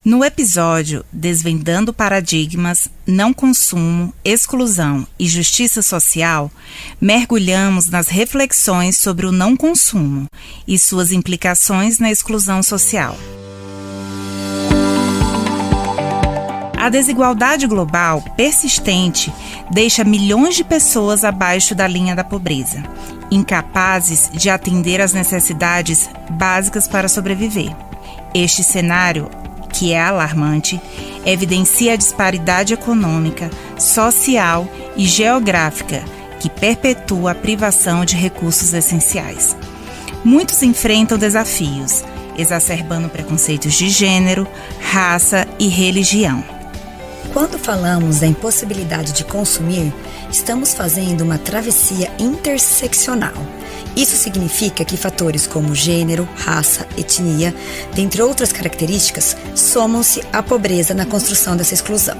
No episódio Desvendando Paradigmas, Não Consumo, Exclusão e Justiça Social, mergulhamos nas reflexões sobre o não consumo e suas implicações na exclusão social. A desigualdade global persistente deixa milhões de pessoas abaixo da linha da pobreza, incapazes de atender às necessidades básicas para sobreviver. Este cenário, que é alarmante, evidencia a disparidade econômica, social e geográfica que perpetua a privação de recursos essenciais. Muitos enfrentam desafios, exacerbando preconceitos de gênero, raça e religião. Quando falamos da impossibilidade de consumir, estamos fazendo uma travessia interseccional. Isso significa que fatores como gênero, raça, etnia, dentre outras características, somam-se à pobreza na construção dessa exclusão.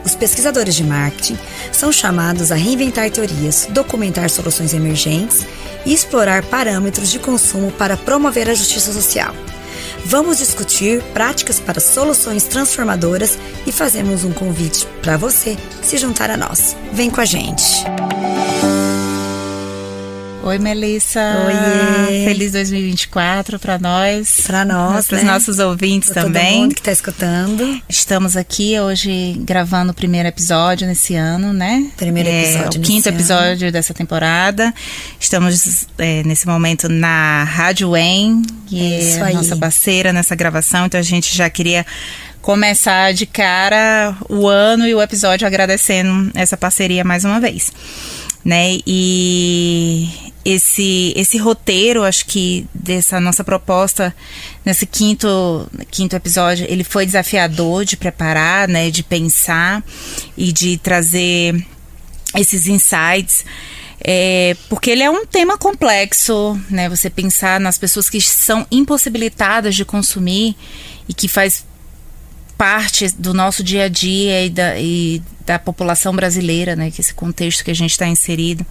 Os pesquisadores de marketing são chamados a reinventar teorias, documentar soluções emergentes e explorar parâmetros de consumo para promover a justiça social. Vamos discutir práticas para soluções transformadoras e fazemos um convite para você se juntar a nós. Vem com a gente! Oi, Melissa. Oiê. Feliz 2024 para nós. Para nós, para os nossos ouvintes pra também. Todo mundo que está escutando. Estamos aqui hoje gravando o primeiro episódio nesse ano, né? Primeiro episódio o quinto episódio dessa temporada. Estamos nesse momento na Rádio UEM, que é a nossa parceira nessa gravação. Então a gente já queria começar de cara o ano e o episódio agradecendo essa parceria mais uma vez. Né? E esse roteiro, acho que dessa nossa proposta, nesse quinto episódio, ele foi desafiador de preparar, né? De pensar e de trazer esses insights, porque ele é um tema complexo, né? Você pensar nas pessoas que são impossibilitadas de consumir e que faz parte do nosso dia a dia e da população brasileira, né, que esse contexto que a gente está inserido.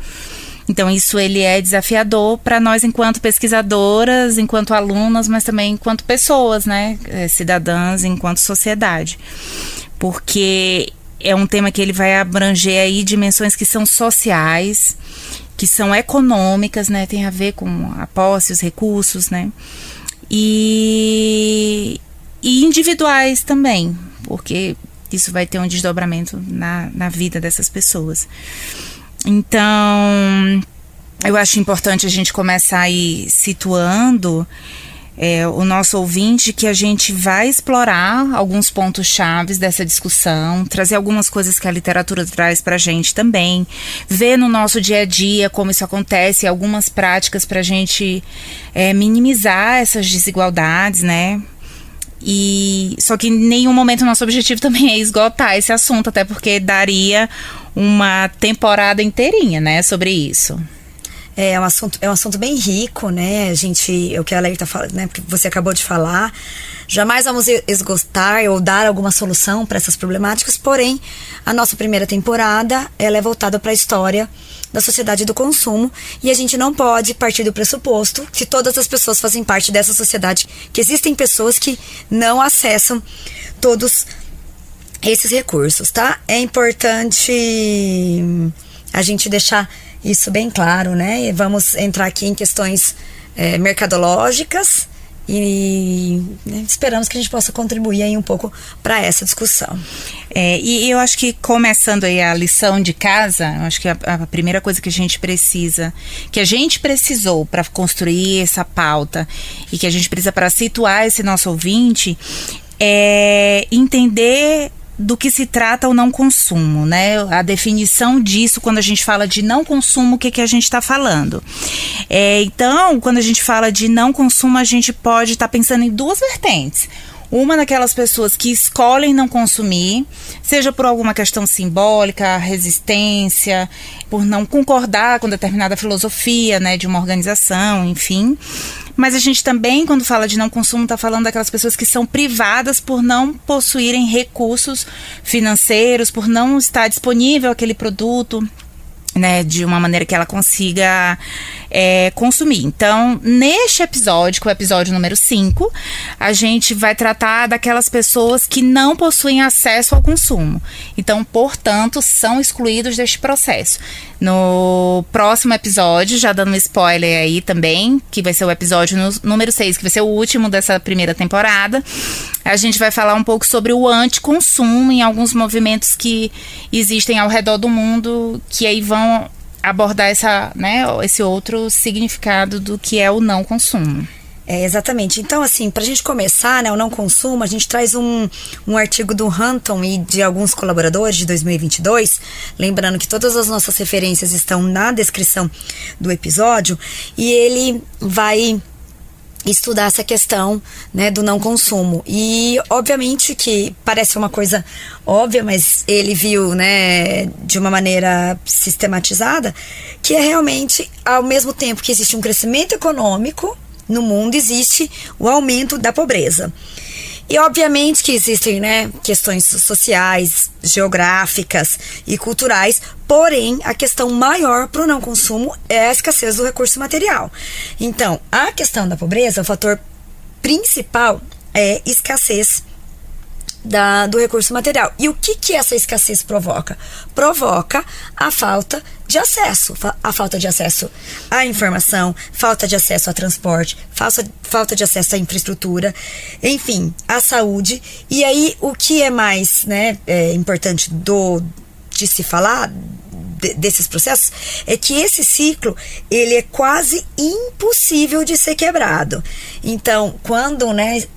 Então isso ele é desafiador para nós enquanto pesquisadoras, enquanto alunas, mas também enquanto pessoas, né, cidadãs, enquanto sociedade, porque é um tema que ele vai abranger aí dimensões que são sociais, que são econômicas, né, tem a ver com a posse, os recursos, né, e individuais também, porque isso vai ter um desdobramento na vida dessas pessoas. Então, eu acho importante a gente começar aí situando o nosso ouvinte, que a gente vai explorar alguns pontos chaves dessa discussão, trazer algumas coisas que a literatura traz pra gente também, ver no nosso dia a dia como isso acontece, algumas práticas pra gente minimizar essas desigualdades, né? E só que em nenhum momento o nosso objetivo também é esgotar esse assunto, até porque daria uma temporada inteirinha, né, sobre isso. É um assunto bem rico, né? O que a Leir tá falando, né? Porque você acabou de falar. Jamais vamos esgotar ou dar alguma solução para essas problemáticas, porém, a nossa primeira temporada, ela é voltada para a história da sociedade do consumo, e a gente não pode partir do pressuposto que todas as pessoas fazem parte dessa sociedade, que existem pessoas que não acessam todos esses recursos, tá? É importante a gente deixar isso bem claro, né? E vamos entrar aqui em questões mercadológicas e esperamos que a gente possa contribuir aí um pouco para essa discussão. E eu acho que começando aí a lição de casa, eu acho que a primeira coisa que a gente precisou para construir essa pauta e que a gente precisa para situar esse nosso ouvinte é entender do que se trata o não consumo, né? A definição disso, quando a gente fala de não consumo, o que a gente está falando? Então, quando a gente fala de não consumo, a gente pode estar pensando em duas vertentes. Uma daquelas pessoas que escolhem não consumir, seja por alguma questão simbólica, resistência, por não concordar com determinada filosofia, né, de uma organização, enfim. Mas a gente também, quando fala de não consumo, está falando daquelas pessoas que são privadas por não possuírem recursos financeiros, por não estar disponível aquele produto, né, de uma maneira que ela consiga consumir. Então, neste episódio, que é o episódio número 5, a gente vai tratar daquelas pessoas que não possuem acesso ao consumo. Então, portanto, são excluídos deste processo. No próximo episódio, já dando um spoiler aí também, que vai ser o episódio número 6, que vai ser o último dessa primeira temporada, a gente vai falar um pouco sobre o anticonsumo em alguns movimentos que existem ao redor do mundo, que aí vão abordar esse outro significado do que é o não consumo. Exatamente. Então, assim, pra gente começar, o não consumo, a gente traz um artigo do Hunton e de alguns colaboradores de 2022, lembrando que todas as nossas referências estão na descrição do episódio, e ele vai estudar essa questão, do não consumo. E, obviamente, que parece uma coisa óbvia, mas ele viu, de uma maneira sistematizada, que é realmente, ao mesmo tempo que existe um crescimento econômico no mundo, existe o aumento da pobreza. E obviamente que existem, questões sociais, geográficas e culturais, porém a questão maior para o não consumo é a escassez do recurso material. Então, a questão da pobreza, o fator principal é escassez do recurso material. E o que essa escassez provoca? Provoca a falta de acesso. A falta de acesso à informação, falta de acesso a transporte, falta de acesso à infraestrutura, enfim, à saúde. E aí, o que é mais importante de se falar desses processos é que esse ciclo, ele é quase impossível de ser quebrado. Então, quando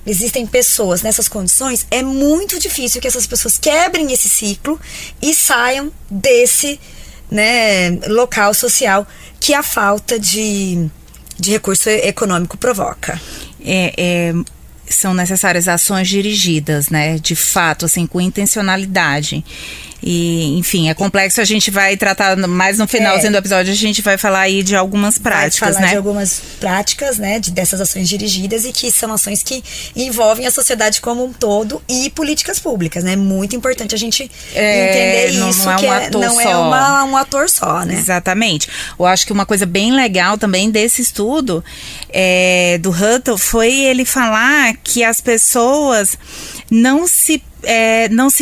existem pessoas nessas condições, é muito difícil que essas pessoas quebrem esse ciclo e saiam desse local social que a falta de recurso econômico provoca. São necessárias ações dirigidas, de fato, assim, com intencionalidade. E, enfim, é complexo, a gente vai tratar mais no finalzinho do episódio, a gente vai falar aí de algumas práticas, de algumas práticas, dessas ações dirigidas, e que são ações que envolvem a sociedade como um todo e políticas públicas, É muito importante a gente entender isso, não é um ator só, Exatamente. Eu acho que uma coisa bem legal também desse estudo do Hutton foi ele falar que as pessoas não se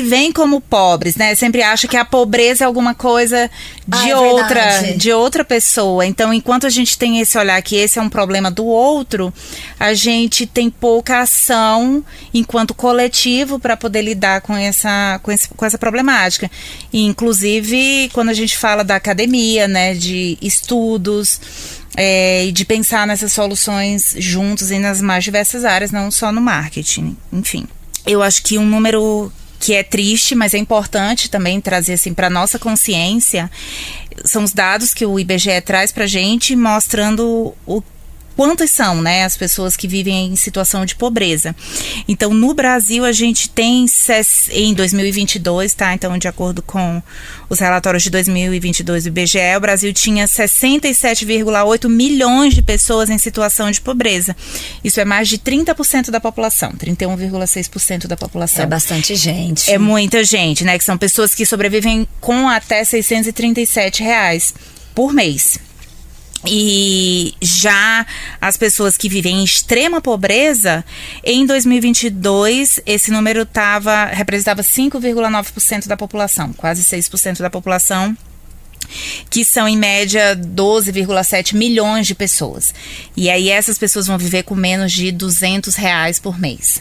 veem como pobres, Sempre acha que a pobreza é alguma coisa de outra pessoa. Então, enquanto a gente tem esse olhar que esse é um problema do outro, a gente tem pouca ação enquanto coletivo para poder lidar com essa problemática. E, inclusive, quando a gente fala da academia, de estudos, e de pensar nessas soluções juntos e nas mais diversas áreas, não só no marketing, enfim. Eu acho que um número que é triste, mas é importante também trazer assim para nossa consciência, são os dados que o IBGE traz para a gente, mostrando quantas são, as pessoas que vivem em situação de pobreza. Então, no Brasil, a gente tem, em 2022, então, de acordo com os relatórios de 2022 do IBGE, o Brasil tinha 67,8 milhões de pessoas em situação de pobreza. Isso é mais de 30% da população, 31,6% da população. É bastante gente. É muita gente, que são pessoas que sobrevivem com até R$637 por mês. E já as pessoas que vivem em extrema pobreza, em 2022, esse número representava 5,9% da população, quase 6% da população, que são em média 12,7 milhões de pessoas. E aí essas pessoas vão viver com menos de R$200 por mês.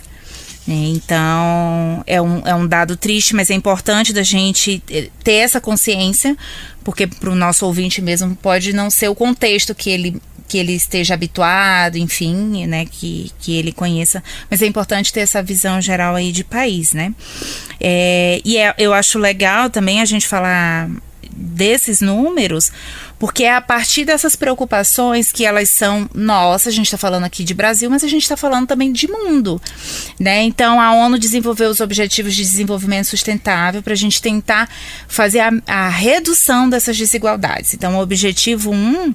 Então, é um dado triste, mas é importante da gente ter essa consciência, porque para o nosso ouvinte mesmo pode não ser o contexto que ele esteja habituado, enfim, que ele conheça, mas é importante ter essa visão geral aí de país, eu acho legal também a gente falar desses números, porque é a partir dessas preocupações que elas são nossas. A gente está falando aqui de Brasil, mas a gente está falando também de mundo, Então, a ONU desenvolveu os Objetivos de Desenvolvimento Sustentável para a gente tentar fazer a redução dessas desigualdades. Então, o objetivo 1,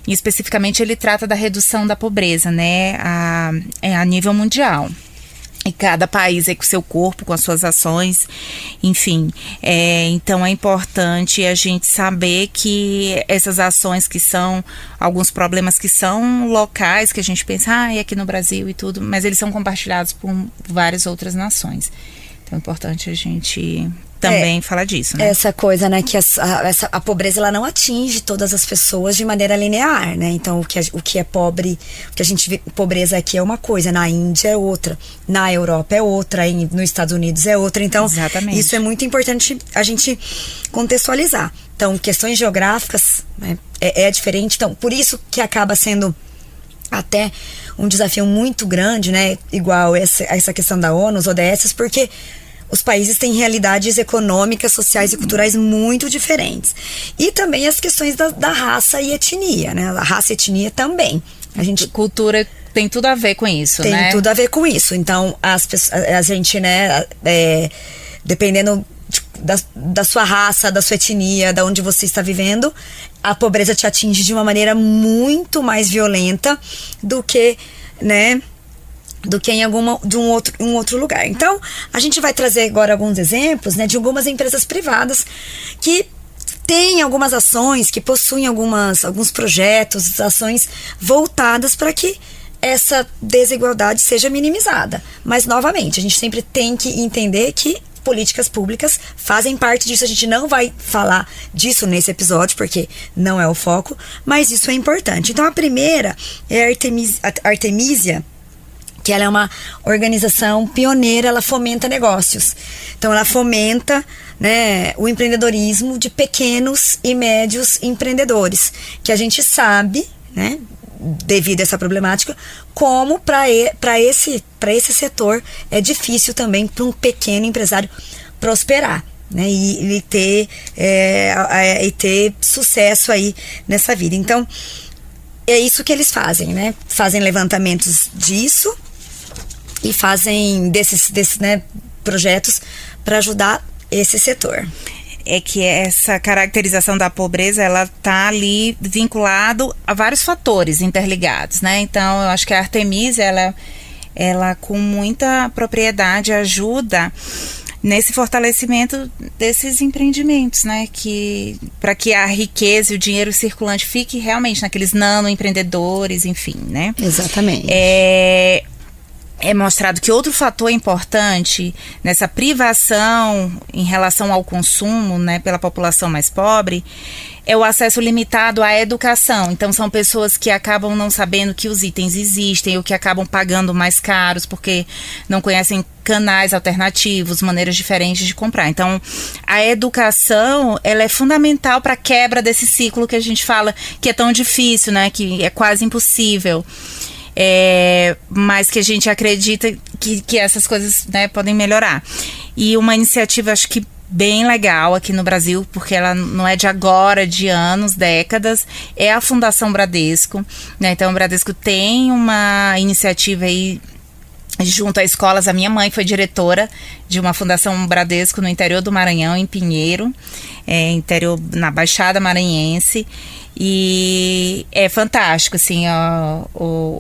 especificamente, ele trata da redução da pobreza, a nível mundial. E cada país com o seu corpo, com as suas ações, enfim. Então é importante a gente saber que essas ações que são, alguns problemas que são locais, que a gente pensa, é aqui no Brasil e tudo, mas eles são compartilhados por várias outras nações. Então é importante a gente também falar disso, né? Essa coisa, né, que a pobreza, ela não atinge todas as pessoas de maneira linear, né? Então, o que é pobre, o que a gente vê, pobreza aqui é uma coisa, na Índia é outra, na Europa é outra, nos Estados Unidos é outra. Então, exatamente, isso é muito importante a gente contextualizar. Então, questões geográficas, né, é diferente. Então, por isso que acaba sendo até um desafio muito grande, né? Igual essa questão da ONU, os ODS, porque os países têm realidades econômicas, sociais e culturais muito diferentes. E também as questões da raça e etnia, né? A raça e etnia também. Cultura tem tudo a ver com isso, né? Tem tudo a ver com isso. Então, a gente, né, dependendo da sua raça, da sua etnia, da onde você está vivendo, a pobreza te atinge de uma maneira muito mais violenta do que, né, em um outro lugar. Então, a gente vai trazer agora alguns exemplos, né, de algumas empresas privadas que têm algumas ações, que possuem alguns projetos, ações voltadas para que essa desigualdade seja minimizada. Mas, novamente, a gente sempre tem que entender que políticas públicas fazem parte disso. A gente não vai falar disso nesse episódio, porque não é o foco, mas isso é importante. Então, a primeira é a Artemisia, que ela é uma organização pioneira, ela fomenta negócios. Então, ela fomenta, né, o empreendedorismo de pequenos e médios empreendedores, que a gente sabe, né, devido a essa problemática, como para esse setor é difícil também para um pequeno empresário prosperar, né, e ter sucesso aí nessa vida. Então, é isso que eles fazem, né? Fazem levantamentos disso e fazem desses né, projetos para ajudar esse setor. É que essa caracterização da pobreza, ela tá ali vinculado a vários fatores interligados, né? Então, eu acho que a Artemisia, ela com muita propriedade ajuda nesse fortalecimento desses empreendimentos, né? Para que a riqueza e o dinheiro circulante fique realmente naqueles nano-empreendedores, enfim, né? Exatamente. É mostrado que outro fator importante nessa privação em relação ao consumo, né, pela população mais pobre, é o acesso limitado à educação. Então, são pessoas que acabam não sabendo que os itens existem, ou que acabam pagando mais caros porque não conhecem canais alternativos, maneiras diferentes de comprar. Então, a educação, ela é fundamental para a quebra desse ciclo que a gente fala que é tão difícil, né, que é quase impossível. Mas que a gente acredita que essas coisas, né, podem melhorar. E uma iniciativa, acho que bem legal aqui no Brasil, porque ela não é de agora, de anos, décadas, é a Fundação Bradesco, né? Então, o Bradesco tem uma iniciativa aí junto a escolas. A minha mãe foi diretora de uma Fundação Bradesco no interior do Maranhão, em Pinheiro, interior, na Baixada Maranhense. E é fantástico, assim,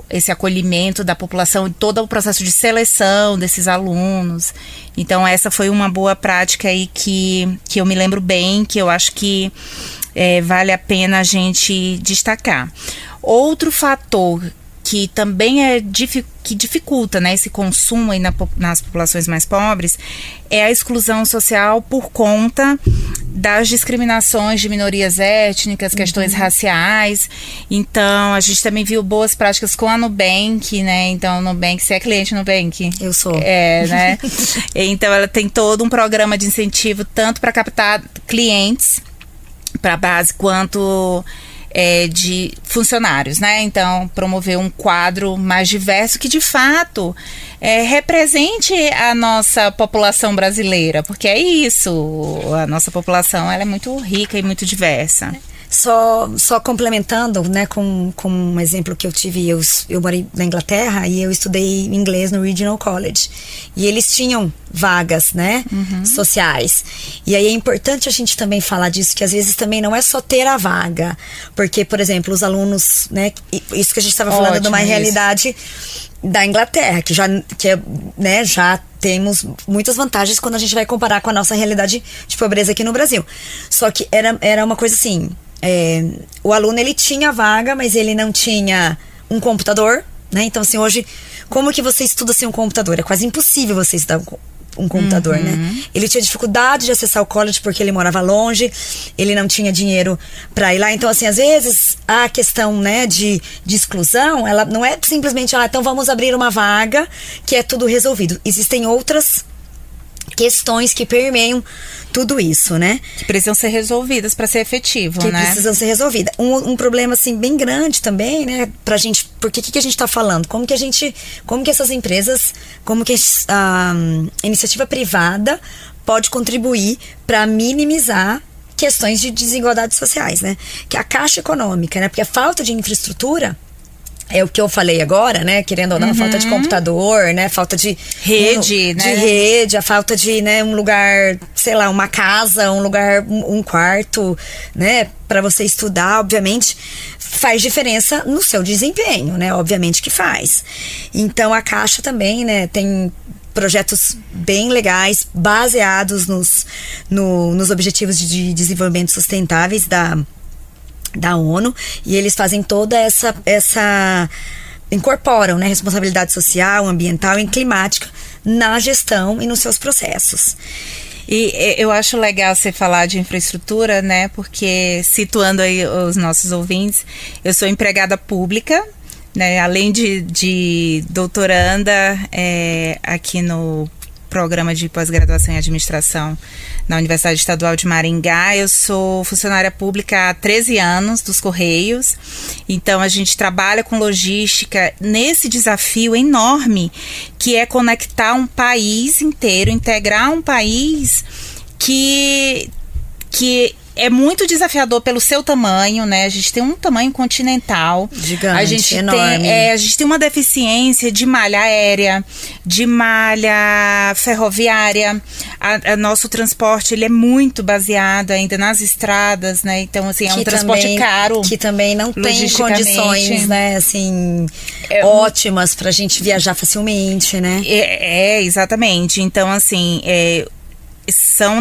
esse acolhimento da população e todo o processo de seleção desses alunos. Então, essa foi uma boa prática aí que eu me lembro bem, que eu acho que vale a pena a gente destacar. Outro fator que também que dificulta, né, esse consumo aí nas populações mais pobres é a exclusão social por conta das discriminações de minorias étnicas, questões raciais. Então, a gente também viu boas práticas com a Nubank, né? Então, a Nubank, você é cliente Nubank? Eu sou. Né? Então, ela tem todo um programa de incentivo, tanto para captar clientes para a base, quanto de funcionários, né? Então, promover um quadro mais diverso que, de fato, represente a nossa população brasileira, porque é isso, a nossa população, ela é muito rica e muito diversa. Só complementando, né, com um exemplo que eu tive, eu morei na Inglaterra e eu estudei inglês no Regional College. E eles tinham vagas, né, sociais. E aí é importante a gente também falar disso, que às vezes também não é só ter a vaga. Porque, por exemplo, os alunos, né, isso que a gente estava falando de uma realidade da Inglaterra, que já temos muitas vantagens quando a gente vai comparar com a nossa realidade de pobreza aqui no Brasil. Só que era uma coisa assim, o aluno ele tinha vaga, mas ele não tinha um computador, né? Então assim, hoje, como que você estuda sem um computador? É quase impossível você estudar um computador, né? Ele tinha dificuldade de acessar o college porque ele morava longe, ele não tinha dinheiro para ir lá. Então, assim, às vezes a questão, né, de exclusão, ela não é simplesmente, então vamos abrir uma vaga que é tudo resolvido. Existem outras questões que permeiam tudo isso, né? Que precisam ser resolvidas para ser efetivo, né? Que precisam ser resolvidas. Um problema, assim, bem grande também, né? Pra gente, porque o que a gente tá falando? Como que essas empresas, como que a iniciativa privada pode contribuir para minimizar questões de desigualdades sociais, né? Que a Caixa Econômica, né? Porque a falta de infraestrutura é o que eu falei agora, né? Querendo ou não, a falta de computador, né? Falta de rede, né? De rede, a falta de, né, um lugar, sei lá, uma casa, um lugar, um quarto, né? Para você estudar, obviamente, faz diferença no seu desempenho, né? Obviamente que faz. Então, a Caixa também, né? Tem projetos bem legais, baseados nos Objetivos de Desenvolvimento Sustentáveis da ONU, e eles fazem toda essa incorporam, né, responsabilidade social, ambiental e climática na gestão e nos seus processos. E eu acho legal você falar de infraestrutura, né, porque, situando aí os nossos ouvintes, eu sou empregada pública, né, além de doutoranda aqui no programa de pós-graduação em administração na Universidade Estadual de Maringá. Eu sou funcionária pública há 13 anos dos Correios, então a gente trabalha com logística nesse desafio enorme que é conectar um país inteiro, integrar um país que é muito desafiador pelo seu tamanho, né? A gente tem um tamanho continental. Gigante, enorme. A gente tem uma deficiência de malha aérea, de malha ferroviária. Nosso transporte, ele é muito baseado ainda nas estradas, né? Então, assim, é um transporte caro. Que também não tem condições, né? Assim, ótimas pra gente viajar facilmente, né? Exatamente. Então, assim, são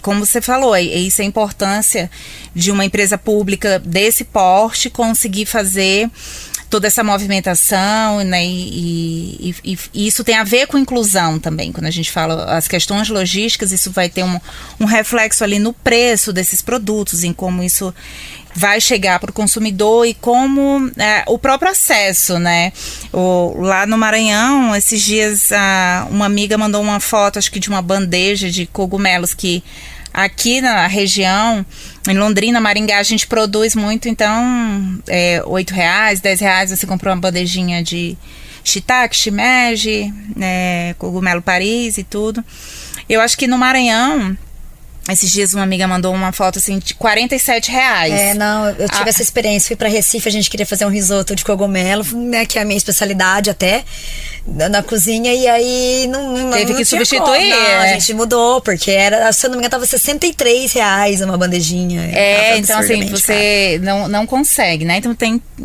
como você falou, isso é a importância de uma empresa pública desse porte conseguir fazer toda essa movimentação, né, e isso tem a ver com inclusão também. Quando a gente fala as questões logísticas, isso vai ter um reflexo ali no preço desses produtos, em como isso vai chegar para o consumidor e como o próprio acesso, né? Lá no Maranhão, esses dias, uma amiga mandou uma foto, acho que de uma bandeja de cogumelos que aqui na região, em Londrina, Maringá, a gente produz muito, então R$8, R$10, você comprou uma bandejinha de shiitake, shimeji, cogumelo Paris e tudo. Eu acho que no Maranhão, esses dias uma amiga mandou uma foto assim de R$47. Eu tive essa experiência, fui pra Recife, a gente queria fazer um risoto de cogumelo, né, que é a minha especialidade até, na cozinha, e aí não teve que substituir. A gente mudou, porque era, se eu não me engano, tava R$63 uma bandejinha. Então assim, você não consegue, né? Então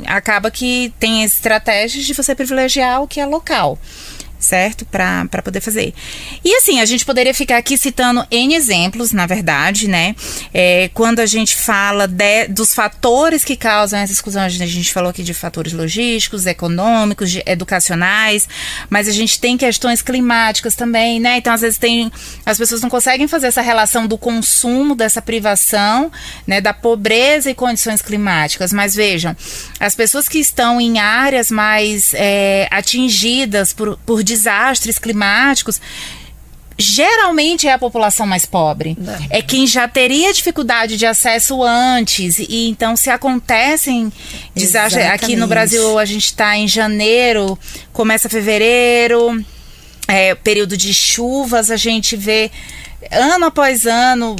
acaba que tem estratégias de você privilegiar o que é local, certo? Para poder fazer. E assim, a gente poderia ficar aqui citando N exemplos, na verdade, né? Quando a gente fala dos fatores que causam essa exclusão, a gente falou aqui de fatores logísticos, econômicos, educacionais, mas a gente tem questões climáticas também, né? Então, às vezes as pessoas não conseguem fazer essa relação do consumo, dessa privação, né? Da pobreza e condições climáticas. Mas vejam, as pessoas que estão em áreas mais atingidas por desastres climáticos, geralmente é a população mais pobre. É quem já teria dificuldade de acesso antes. E então, se acontecem desastres, aqui no Brasil a gente está em janeiro, começa fevereiro, período de chuvas, a gente vê ano após ano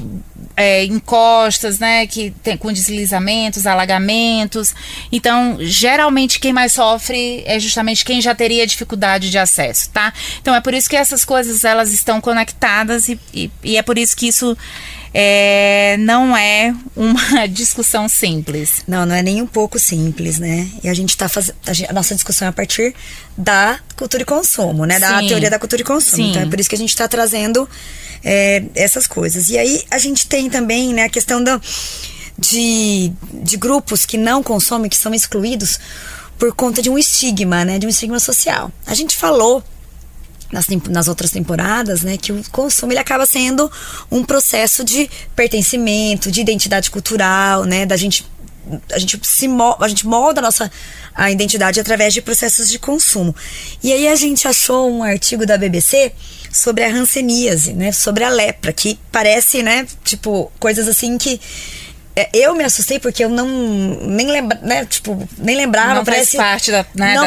encostas, né, que tem com deslizamentos, alagamentos. Então, geralmente quem mais sofre é justamente quem já teria dificuldade de acesso, tá? Então, é por isso que essas coisas, elas estão conectadas e é por isso que isso não é uma discussão simples. Não é nem um pouco simples, né? E a gente tá fazendo a nossa discussão é a partir da cultura e consumo, né? Da teoria da cultura e consumo. Sim. Então é por isso que a gente está trazendo essas coisas. E aí a gente tem também, né, a questão de grupos que não consomem, que são excluídos por conta de um estigma, né? De um estigma social. A gente falou nas outras temporadas, né, que o consumo ele acaba sendo um processo de pertencimento, de identidade cultural, né, a gente molda a identidade através de processos de consumo. E aí a gente achou um artigo da BBC sobre a hanseníase, né, sobre a lepra, que parece, né, tipo, coisas assim que eu me assustei porque eu nem lembrava. Não faz parte da minha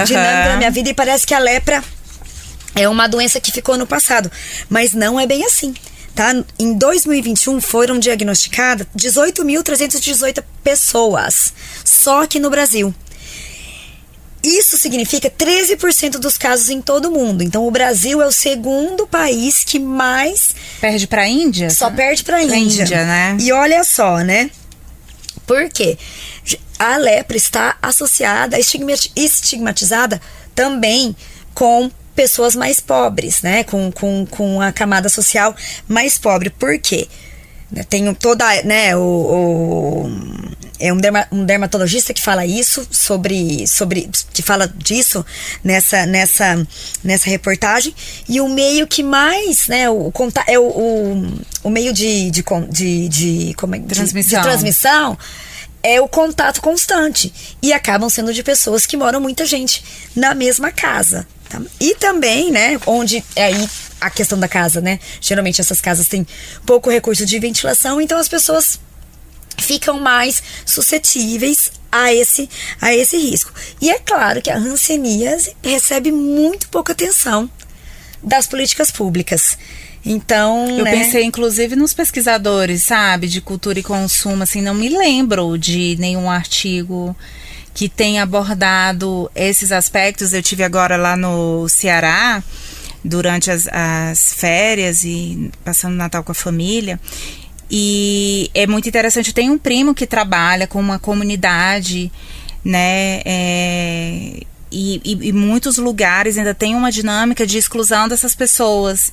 dinâmica da minha vida, e parece que a lepra é uma doença que ficou no passado, mas não é bem assim, tá? Em 2021 foram diagnosticadas 18.318 pessoas, só aqui no Brasil. Isso significa 13% dos casos em todo o mundo. Então, o Brasil é o segundo país que mais... Perde pra Índia? Só perde pra Índia, né? E olha só, né? Por quê? A lepra está associada, estigmatizada também com pessoas mais pobres, né? Com a camada social mais pobre. Por quê? Tem toda, né, um dermatologista que fala isso, que fala disso nessa reportagem. E o meio que mais, né, o meio de transmissão é o contato constante. E acabam sendo de pessoas que moram muita gente na mesma casa. Tá? E também, né, onde aí a questão da casa, né? Geralmente essas casas têm pouco recurso de ventilação, então as pessoas ficam mais suscetíveis a esse risco. E é claro que a hanseníase recebe muito pouca atenção das políticas públicas. Então, eu pensei inclusive nos pesquisadores, sabe, de cultura e consumo, assim, não me lembro de nenhum artigo que tenha abordado esses aspectos. Eu tive agora lá no Ceará durante as férias e passando o Natal com a família, e é muito interessante. Eu tenho um primo que trabalha com uma comunidade, né, e muitos lugares ainda tem uma dinâmica de exclusão dessas pessoas,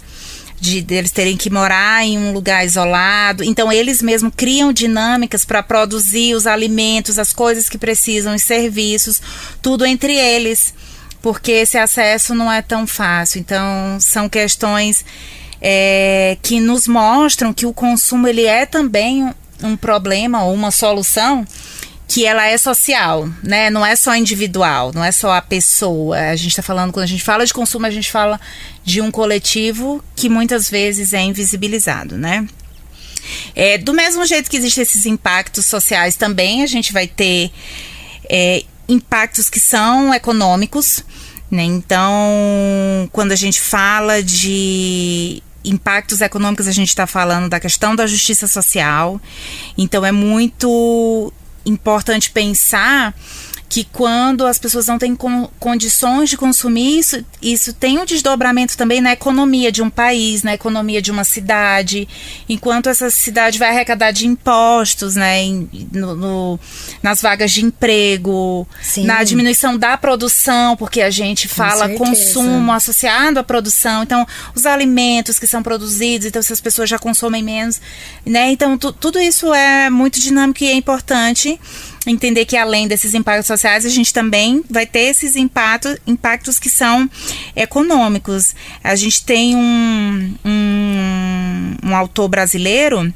de eles terem que morar em um lugar isolado. Então eles mesmos criam dinâmicas para produzir os alimentos, as coisas que precisam, os serviços, tudo entre eles, porque esse acesso não é tão fácil. Então são questões que nos mostram que o consumo ele é também um problema ou uma solução, que ela é social, né? Não é só individual, não é só a pessoa. A gente está falando, quando a gente fala de consumo, a gente fala de um coletivo que muitas vezes é invisibilizado, né? Do mesmo jeito que existem esses impactos sociais, também a gente vai ter impactos que são econômicos, né? Então, quando a gente fala de impactos econômicos, a gente está falando da questão da justiça social. Então, é muito importante pensar que quando as pessoas não têm condições de consumir isso tem um desdobramento também na economia de um país, na economia de uma cidade, enquanto essa cidade vai arrecadar de impostos, né, nas vagas de emprego, sim, na diminuição da produção, porque a gente fala consumo associado à produção. Então, os alimentos que são produzidos, então se as pessoas já consomem menos, né, então tudo isso é muito dinâmico e é importante entender que além desses impactos sociais, a gente também vai ter esses impactos que são econômicos. A gente tem um autor brasileiro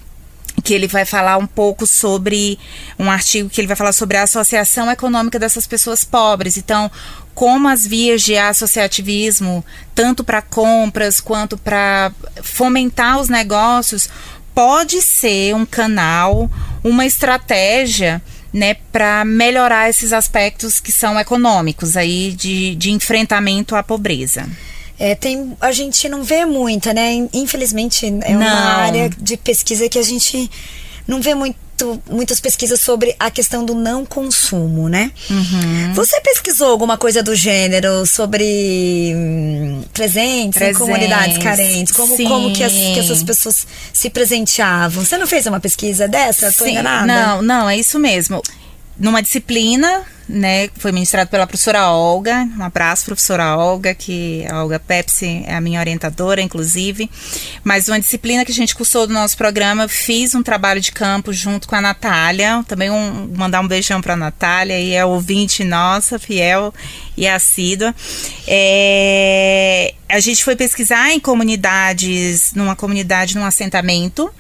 que ele vai falar um pouco sobre um artigo que ele vai falar sobre a associação econômica dessas pessoas pobres. Então, como as vias de associativismo, tanto para compras quanto para fomentar os negócios, pode ser um canal, uma estratégia, né, para melhorar esses aspectos que são econômicos aí de enfrentamento à pobreza. A gente não vê muita, né? Infelizmente, é uma área de pesquisa que a gente não vê muitas pesquisas sobre a questão do não consumo, né? Você pesquisou alguma coisa do gênero sobre presentes em comunidades carentes? Como que essas pessoas se presenteavam? Você não fez uma pesquisa dessa? Estou enganada? Não, é isso mesmo. Numa disciplina, né, foi ministrado pela professora Olga, um abraço, professora Olga, que a Olga Pepsi é a minha orientadora, inclusive, mas uma disciplina que a gente cursou do nosso programa, fiz um trabalho de campo junto com a Natália, também mandar um beijão para a Natália, e é ouvinte nossa, fiel e assídua. A gente foi pesquisar em comunidades, num assentamento,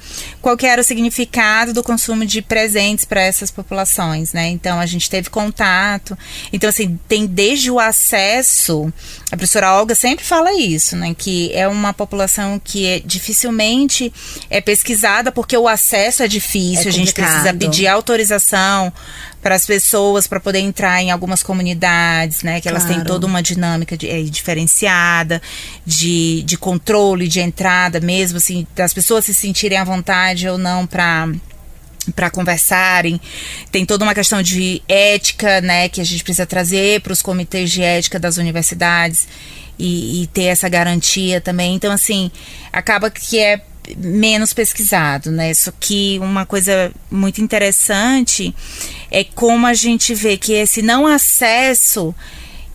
qual que era o significado do consumo de presentes para essas populações, né? Então, a gente teve contato. Então, assim, tem desde o acesso, a professora Olga sempre fala isso, né? Que é uma população que dificilmente é pesquisada, porque o acesso é difícil, a gente precisa pedir autorização para as pessoas para poder entrar em algumas comunidades, né? Que elas têm toda uma dinâmica diferenciada, de controle, de entrada mesmo, assim, das pessoas se sentirem à vontade ou não para conversarem. Tem toda uma questão de ética, né? Que a gente precisa trazer para os comitês de ética das universidades e ter essa garantia também. Então, assim, acaba que é menos pesquisado, né? Só que uma coisa muito interessante é como a gente vê que esse não acesso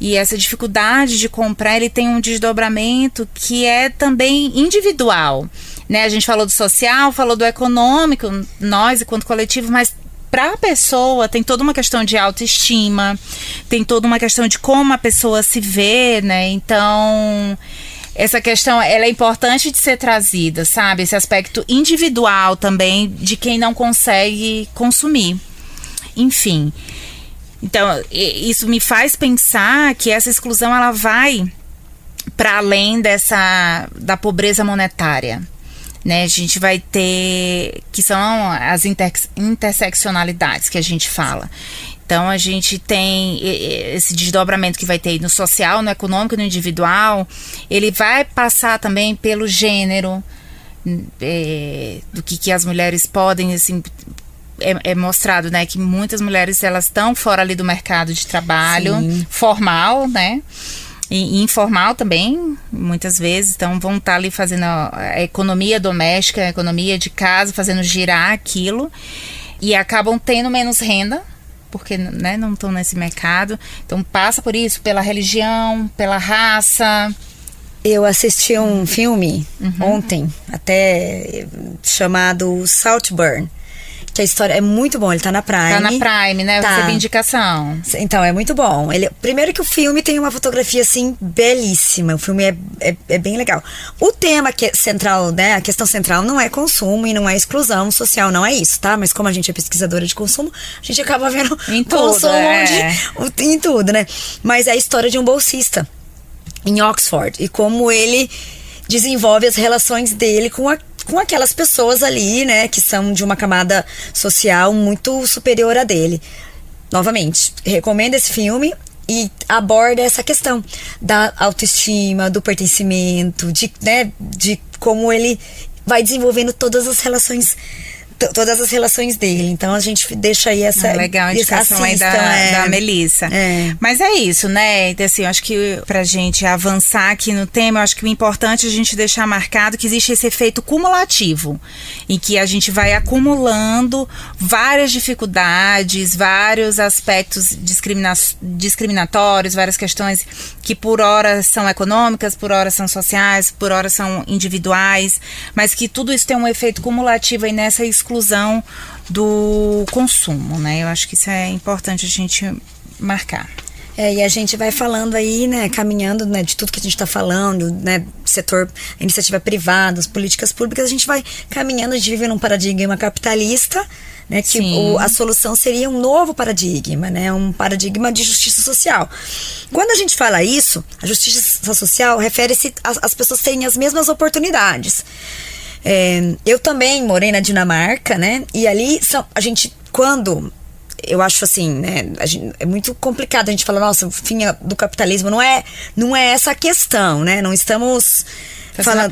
e essa dificuldade de comprar, ele tem um desdobramento que é também individual, né? A gente falou do social, falou do econômico, nós enquanto coletivo, mas para a pessoa tem toda uma questão de autoestima, tem toda uma questão de como a pessoa se vê, né? Então, essa questão, ela é importante de ser trazida, sabe? Esse aspecto individual também de quem não consegue consumir. Enfim, então, isso me faz pensar que essa exclusão, ela vai para além da pobreza monetária, né? A gente vai ter, que são as interseccionalidades que a gente fala. Então, a gente tem esse desdobramento que vai ter no social, no econômico, no individual. Ele vai passar também pelo gênero, do que as mulheres podem, assim, é mostrado, né, que muitas mulheres, elas estão fora ali do mercado de trabalho formal, né, e informal também, muitas vezes. Então, vão estar ali fazendo a economia doméstica, a economia de casa, fazendo girar aquilo, e acabam tendo menos renda, porque, né, não estão nesse mercado. Então, passa por isso, pela religião, pela raça. Eu assisti um filme ontem, até chamado Saltburn, que a história é muito bom, ele tá na Prime. Tá na Prime, né? Eu recebi indicação. Então, é muito bom. Primeiro que o filme tem uma fotografia, assim, belíssima. O filme é bem legal. O tema que é central, né? A questão central não é consumo e não é exclusão social, não é isso, tá? Mas como a gente é pesquisadora de consumo, a gente acaba vendo em tudo, em tudo, né? Mas é a história de um bolsista em Oxford e como ele desenvolve as relações dele com aquelas pessoas ali, né, que são de uma camada social muito superior a dele. Novamente, recomendo esse filme e aborda essa questão da autoestima, do pertencimento, de como ele vai desenvolvendo todas as relações dele. Então a gente deixa aí essa legal, a indicação aí da Melissa. Mas é isso, né? Então, assim, eu acho que pra gente avançar aqui no tema, eu acho que o importante é a gente deixar marcado que existe esse efeito cumulativo, em que a gente vai acumulando várias dificuldades, vários aspectos discriminatórios, várias questões que por hora são econômicas, por hora são sociais, por hora são individuais, mas que tudo isso tem um efeito cumulativo aí nessa exclusão do consumo, né? Eu acho que isso é importante a gente marcar. E a gente vai falando aí, né, caminhando, né, de tudo que a gente está falando, né, setor, iniciativa privada, as políticas públicas, a gente vai caminhando, a gente vive num paradigma capitalista, né, que a solução seria um novo paradigma, né, um paradigma de justiça social. Quando a gente fala isso, a justiça social refere-se às pessoas terem as mesmas oportunidades. Eu também morei na Dinamarca, né, e ali a gente, quando eu acho assim, né, é muito complicado a gente falar, nossa, o fim do capitalismo, não é essa a questão, né, não estamos falando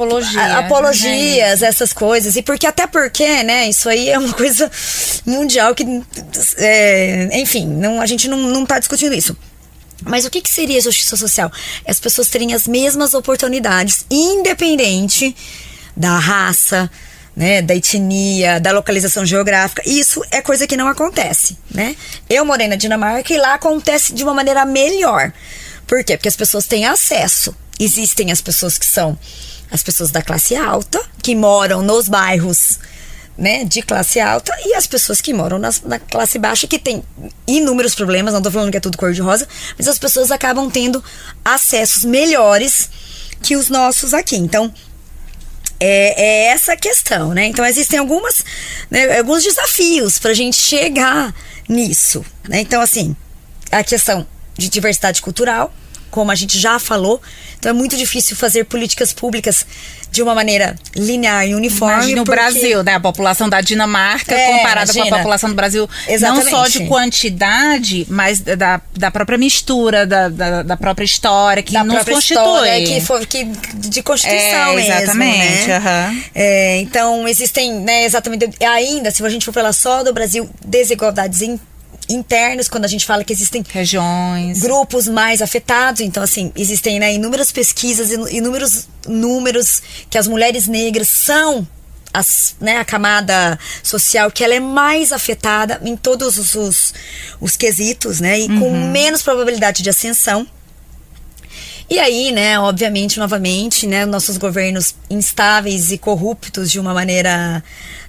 apologias, essas coisas, até porque, né, isso aí é uma coisa mundial que, enfim, a gente não tá discutindo isso. Mas o que seria justiça social? As pessoas terem as mesmas oportunidades, independente da raça, né, da etnia, da localização geográfica. Isso é coisa que não acontece, né? Eu morei na Dinamarca e lá acontece de uma maneira melhor. Por quê? Porque as pessoas têm acesso. Existem as pessoas que são as pessoas da classe alta, que moram nos bairros, né, de classe alta, e as pessoas que moram na classe baixa, que tem inúmeros problemas, não tô falando que é tudo cor-de-rosa, mas as pessoas acabam tendo acessos melhores que os nossos aqui. Então, é essa a questão, né? Então, existem alguns desafios pra gente chegar nisso, né? Então, assim, a questão de diversidade cultural, como a gente já falou, então é muito difícil fazer políticas públicas de uma maneira linear e uniforme. Imagina o Brasil, né? A população da Dinamarca comparada com a população do Brasil. Exatamente. Não só de quantidade, mas da própria mistura, da própria história que nos constitui. De constituição mesmo, exatamente, né? Então, existem, né, exatamente, ainda, se a gente for falar só do Brasil, desigualdades internos, quando a gente fala que existem regiões, grupos mais afetados. Então, assim, existem, né, inúmeras pesquisas, inúmeros números que as mulheres negras são a camada social que ela é mais afetada em todos os quesitos, né, e com menos probabilidade de ascensão. E aí, né, obviamente, novamente, né, nossos governos instáveis e corruptos de uma maneira,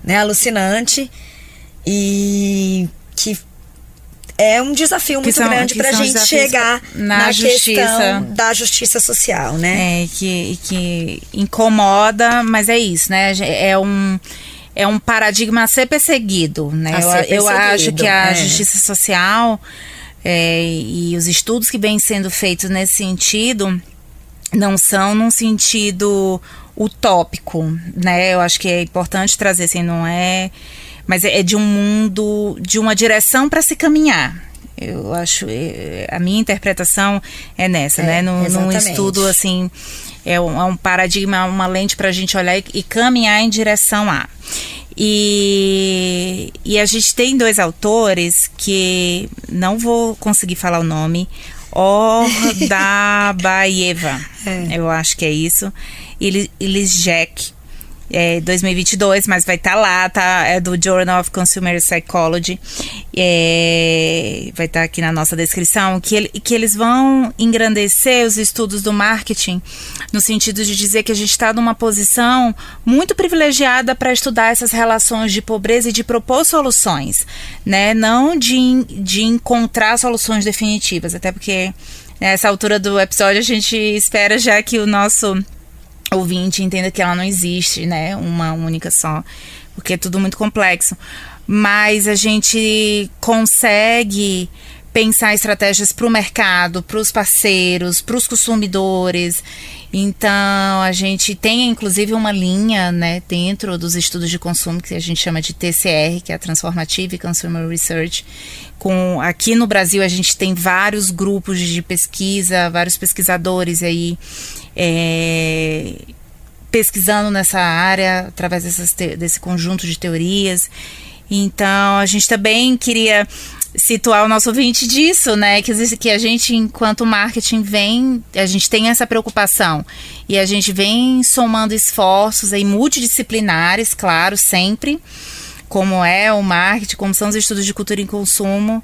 né, alucinante, e que é um desafio muito grande pra gente chegar na questão da justiça social, né? Que incomoda, mas é isso, né? É um paradigma a ser perseguido, né? Eu acho que a justiça social e os estudos que vêm sendo feitos nesse sentido não são num sentido utópico, né? Eu acho que é importante trazer, assim, não é... Mas é de um mundo, de uma direção para se caminhar. Eu acho, a minha interpretação é nessa, né? Num estudo, assim, é um paradigma, uma lente para a gente olhar e caminhar em direção a. E a gente tem dois autores que não vou conseguir falar o nome, Ordabaeva, eu acho que é isso, Elis Jack. 2022, mas vai estar lá, tá? É do Journal of Consumer Psychology, vai estar aqui na nossa descrição, que eles vão engrandecer os estudos do marketing no sentido de dizer que a gente está numa posição muito privilegiada para estudar essas relações de pobreza e de propor soluções, né? Não de encontrar soluções definitivas, até porque nessa altura do episódio a gente espera já que o nosso ouvinte entenda que ela não existe, né, uma única só, porque é tudo muito complexo, mas a gente consegue pensar estratégias para o mercado, para os parceiros, para os consumidores. Então a gente tem inclusive uma linha, né, dentro dos estudos de consumo que a gente chama de TCR, que é a Transformative Consumer Research. Aqui no Brasil a gente tem vários grupos de pesquisa, vários pesquisadores aí pesquisando nessa área através desse conjunto de teorias. Então a gente também queria situar o nosso ouvinte disso, né? Que a gente, enquanto marketing, a gente tem essa preocupação e a gente vem somando esforços aí multidisciplinares, claro, sempre, como é o marketing, como são os estudos de cultura e consumo,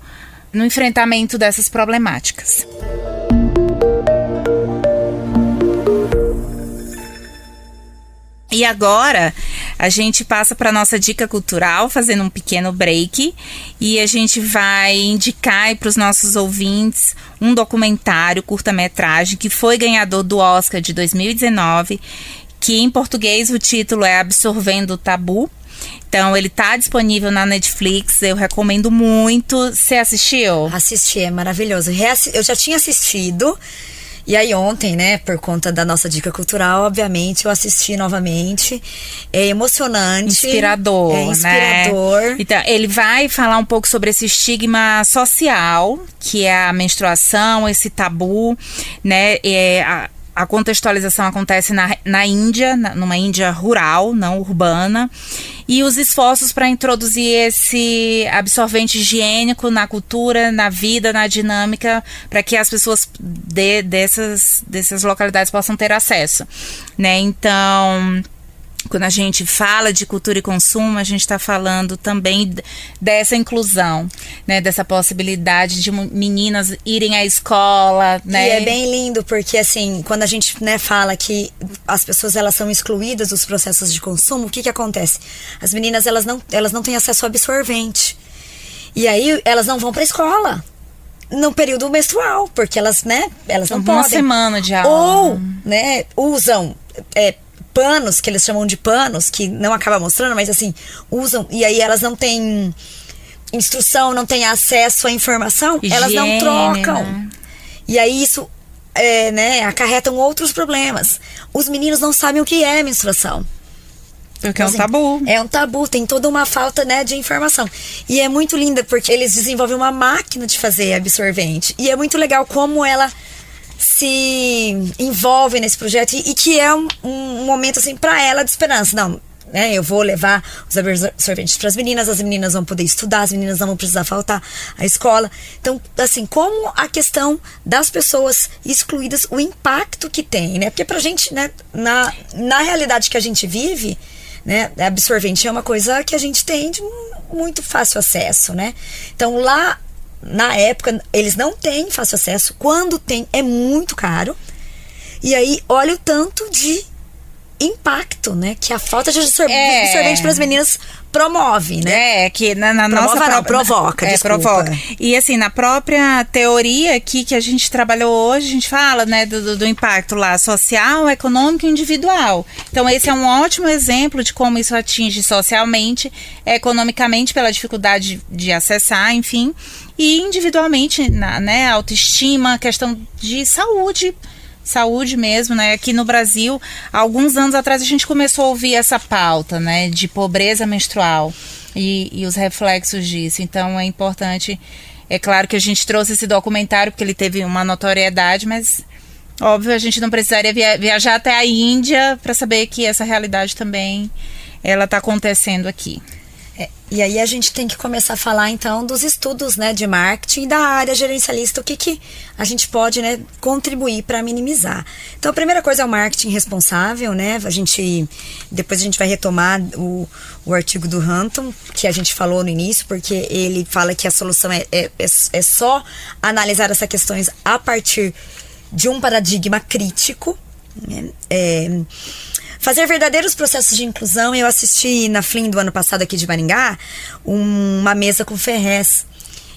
no enfrentamento dessas problemáticas. E agora a gente passa para a nossa dica cultural, fazendo um pequeno break, e a gente vai indicar para os nossos ouvintes um documentário curta-metragem que foi ganhador do Oscar de 2019, que em português o título é Absorvendo o Tabu. Então ele está disponível na Netflix, eu recomendo muito. Você assistiu? Assisti, é maravilhoso. Eu já tinha assistido. E aí ontem, né, por conta da nossa dica cultural, obviamente, eu assisti novamente. É emocionante. Inspirador, é inspirador. Né? Então, ele vai falar um pouco sobre esse estigma social, que é a menstruação, esse tabu, né? A contextualização acontece na Índia, numa Índia rural, não urbana, e os esforços para introduzir esse absorvente higiênico na cultura, na vida, na dinâmica, para que as pessoas dessas localidades possam ter acesso, né? Então, quando a gente fala de cultura e consumo, a gente está falando também dessa inclusão, né? Dessa possibilidade de meninas irem à escola, né? E é bem lindo, porque assim, quando a gente, né, fala que as pessoas elas são excluídas dos processos de consumo, o que acontece? As meninas elas não têm acesso ao absorvente. E aí elas não vão para a escola no período menstrual, porque elas não podem. Uma semana de aula. Ou, né, usam panos, que eles chamam de panos, que não acaba mostrando, mas assim, usam, e aí elas não têm instrução, não têm acesso à informação, higiene, elas não trocam. Né? E aí isso acarretam outros problemas. Os meninos não sabem o que é menstruação. Porque é um tabu. É um tabu, tem toda uma falta, né, de informação. E é muito linda, porque eles desenvolvem uma máquina de fazer absorvente. E é muito legal como ela se envolve nesse projeto e que é um momento assim para ela de esperança. Não, né, eu vou levar os absorventes para as meninas vão poder estudar, as meninas não vão precisar faltar à escola. Então, assim, como a questão das pessoas excluídas, o impacto que tem, né? Porque pra gente, né, na realidade que a gente vive, né, absorvente é uma coisa que a gente tem de muito fácil acesso, né? Então, lá na época, eles não têm fácil acesso. Quando tem, é muito caro. E aí, olha o tanto de impacto, né? Que a falta de absorvente para as meninas promove, né? Que na nossa própria... provoca, desculpa. Provoca. E assim, na própria teoria aqui que a gente trabalhou hoje, a gente fala, né, do impacto lá social, econômico e individual. Então, esse é um ótimo exemplo de como isso atinge socialmente, economicamente, pela dificuldade de acessar, enfim, e individualmente, né, autoestima, questão de saúde mesmo, né? Aqui no Brasil, há alguns anos atrás a gente começou a ouvir essa pauta, né, de pobreza menstrual e os reflexos disso. Então é importante, é claro que a gente trouxe esse documentário porque ele teve uma notoriedade, mas óbvio a gente não precisaria viajar até a Índia para saber que essa realidade também ela está acontecendo aqui. E aí a gente tem que começar a falar então dos estudos, né, de marketing e da área gerencialista, o que a gente pode, né, contribuir para minimizar. Então a primeira coisa é o marketing responsável, né? Depois a gente vai retomar o artigo do Hunton, que a gente falou no início, porque ele fala que a solução é só analisar essas questões a partir de um paradigma crítico, né? Fazer verdadeiros processos de inclusão. Eu assisti na FLIM do ano passado aqui de Maringá uma mesa com Ferrez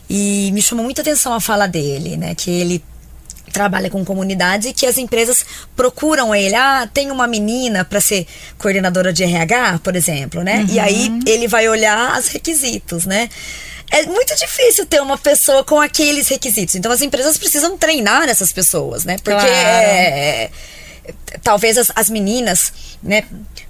e me chamou muita atenção a fala dele, né? Que ele trabalha com comunidades e que as empresas procuram ele. Tem uma menina para ser coordenadora de RH, por exemplo, né? Uhum. E aí ele vai olhar os requisitos, né? É muito difícil ter uma pessoa com aqueles requisitos. Então as empresas precisam treinar essas pessoas, né? Porque talvez as meninas, né,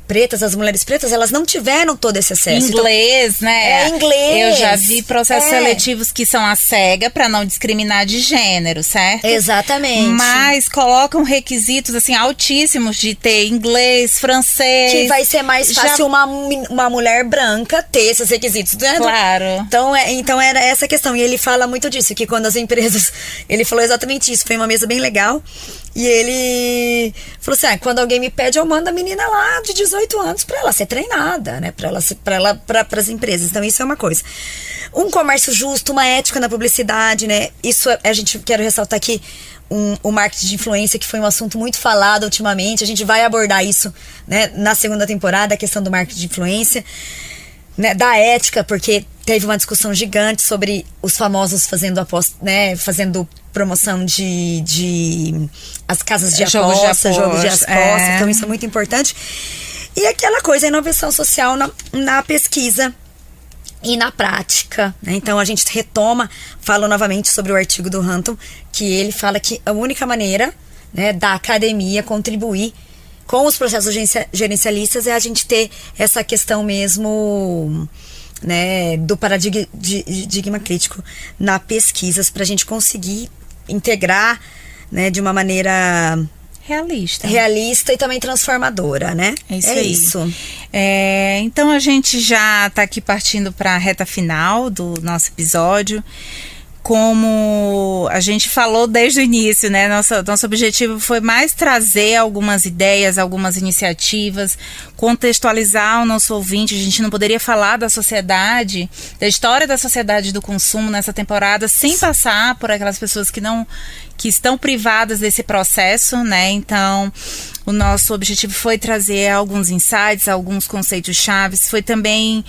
pretas, as mulheres pretas, elas não tiveram todo esse acesso. Inglês, então, né? Inglês. Eu já vi processos seletivos que são à cega para não discriminar de gênero, certo? Exatamente. Mas colocam requisitos, assim, altíssimos de ter inglês, francês. Que vai ser mais fácil uma mulher branca ter esses requisitos, né? Claro. Então era essa questão. E ele fala muito disso, que quando as empresas... Ele falou exatamente isso. Foi uma mesa bem legal. E ele falou assim, quando alguém me pede, eu mando a menina lá de 18 anos para ela ser treinada, né? Para as empresas. Então isso é uma coisa. Um comércio justo, uma ética na publicidade, né? Isso a gente quero ressaltar aqui o marketing de influência, que foi um assunto muito falado ultimamente. A gente vai abordar isso, né, na segunda temporada, a questão do marketing de influência, né, da ética, porque teve uma discussão gigante sobre os famosos fazendo aposta, né, fazendo promoção de as casas de aposta, jogo de aposta. Então isso é muito importante. E aquela coisa, a inovação social na pesquisa e na prática, né? Então a gente fala novamente sobre o artigo do Hunton, que ele fala que a única maneira né, da academia contribuir com os processos gerencialistas, é a gente ter essa questão mesmo, né, do paradigma crítico na pesquisas, para a gente conseguir integrar, né, de uma maneira realista e também transformadora, né? É isso. Então a gente já está aqui partindo para a reta final do nosso episódio. Como a gente falou desde o início, né? Nosso objetivo foi mais trazer algumas ideias, algumas iniciativas, contextualizar o nosso ouvinte. A gente não poderia falar da sociedade, da história da sociedade do consumo nessa temporada, sem passar por aquelas pessoas que estão privadas desse processo, né? Então, o nosso objetivo foi trazer alguns insights, alguns conceitos chaves, foi também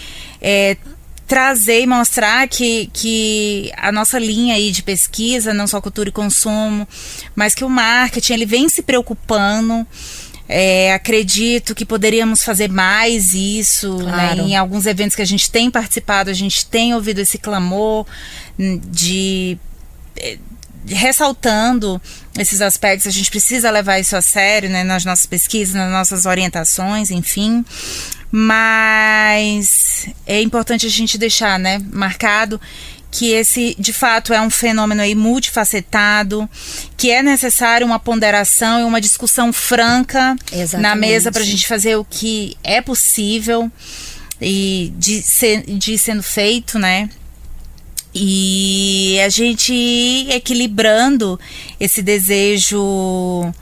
trazer e mostrar que a nossa linha aí de pesquisa, não só cultura e consumo, mas que o marketing, ele vem se preocupando. Acredito que poderíamos fazer mais isso, claro, né? Em alguns eventos que a gente tem participado, a gente tem ouvido esse clamor ressaltando esses aspectos. A gente precisa levar isso a sério, né, nas nossas pesquisas, nas nossas orientações, enfim. Mas é importante a gente deixar, né, marcado que esse, de fato, é um fenômeno aí multifacetado, que é necessário uma ponderação e uma discussão franca na mesa para a gente fazer o que é possível e de sendo feito, né? E a gente ir equilibrando esse desejo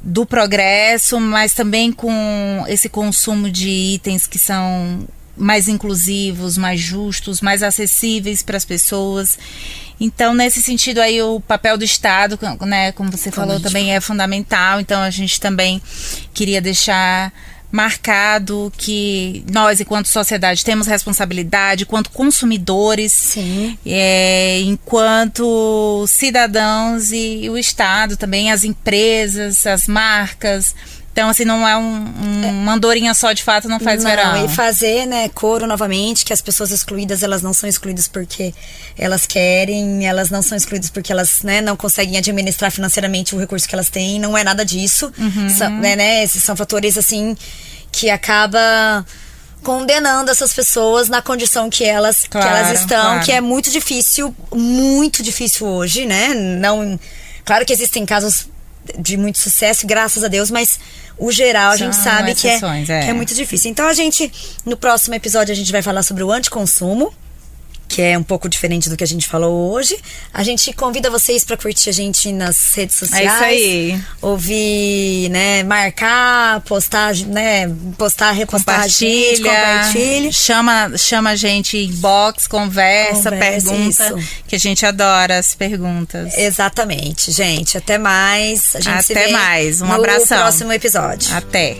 do progresso, mas também com esse consumo de itens que são mais inclusivos, mais justos, mais acessíveis para as pessoas. Então, nesse sentido aí, o papel do Estado, né, como você falou, também é fundamental. Então, a gente também queria deixar marcado que nós, enquanto sociedade, temos responsabilidade, enquanto consumidores, enquanto cidadãos, e o Estado também, as empresas, as marcas. Então, assim, não é uma andorinha só, de fato, não faz verão. E fazer, né, coro novamente, que as pessoas excluídas, elas não são excluídas porque elas querem, elas não são excluídas porque elas, né, não conseguem administrar financeiramente o recurso que elas têm, não é nada disso. Esses são fatores, assim, que acaba condenando essas pessoas na condição que elas estão, que é muito difícil hoje, né? Claro que existem casos de muito sucesso, graças a Deus, mas o geral a gente sabe que é muito difícil. Então no próximo episódio a gente vai falar sobre o anticonsumo, que é um pouco diferente do que a gente falou hoje. A gente convida vocês para curtir a gente nas redes sociais. É isso aí. Ouvir, né, marcar, postar, né, repostar, compartilha. Chama a gente em inbox, conversa, pergunta, isso, que a gente adora as perguntas. Exatamente, gente. Até mais. A gente se vê um abração no próximo episódio. Até.